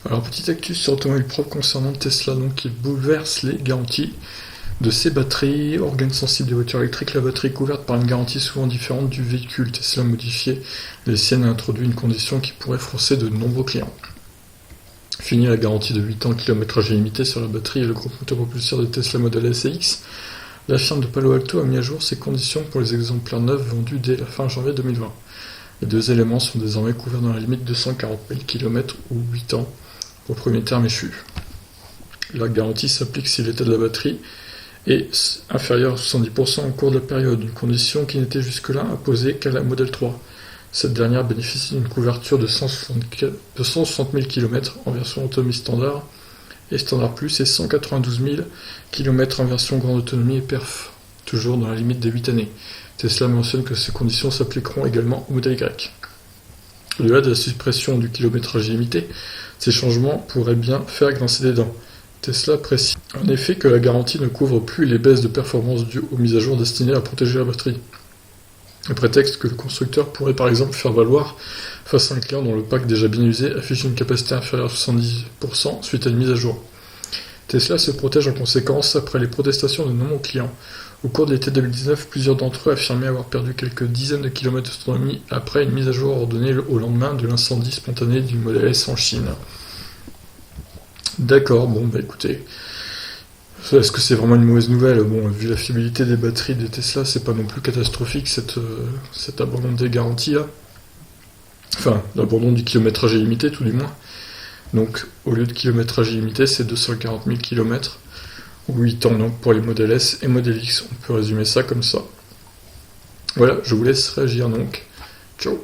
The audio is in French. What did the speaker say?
Alors, petite actus sur Automobile Propre concernant Tesla, donc, qui bouleverse les garanties de ses batteries. Organes sensibles des voitures électriques, la batterie est couverte par une garantie souvent différente du véhicule. Tesla a modifié les siennes et a introduit une condition qui pourrait froisser de nombreux clients. Fini la garantie de 8 ans kilométrage illimité sur la batterie et le groupe motopropulseur de Tesla Model S et X. La firme de Palo Alto a mis à jour ses conditions pour les exemplaires neufs vendus dès la fin janvier 2020. Les deux éléments sont désormais couverts dans la limite de 140 000 km ou 8 ans au premier terme échu. La garantie s'applique si l'état de la batterie est inférieur à 70% au cours de la période, une condition qui n'était jusque-là imposée qu'à la Model 3. Cette dernière bénéficie d'une couverture de 160 000 km en version autonomie standard et standard plus et 192 000 km en version grande autonomie et perf, toujours dans la limite des 8 années. Tesla mentionne que ces conditions s'appliqueront également au modèle Y. Au-delà de la suppression du kilométrage illimité, ces changements pourraient bien faire grincer des dents. Tesla précise en effet que la garantie ne couvre plus les baisses de performance dues aux mises à jour destinées à protéger la batterie. Le prétexte que le constructeur pourrait par exemple faire valoir face à un client dont le pack déjà bien usé affiche une capacité inférieure à 70% suite à une mise à jour. Tesla se protège en conséquence après les protestations de nombreux clients. Au cours de l'été 2019, plusieurs d'entre eux affirmaient avoir perdu quelques dizaines de kilomètres d'autonomie après une mise à jour ordonnée au lendemain de l'incendie spontané du Model S en Chine. D'accord, bon bah écoutez, est-ce que c'est vraiment une mauvaise nouvelle? Bon, vu la fiabilité des batteries des Tesla, c'est pas non plus catastrophique cet abandon des garanties là. Enfin, l'abandon du kilométrage illimité tout du moins. Donc au lieu de kilométrage illimité, c'est 240 000 km, ou 8 ans donc pour les Model S et Model X. On peut résumer ça comme ça. Voilà, je vous laisse réagir donc. Ciao.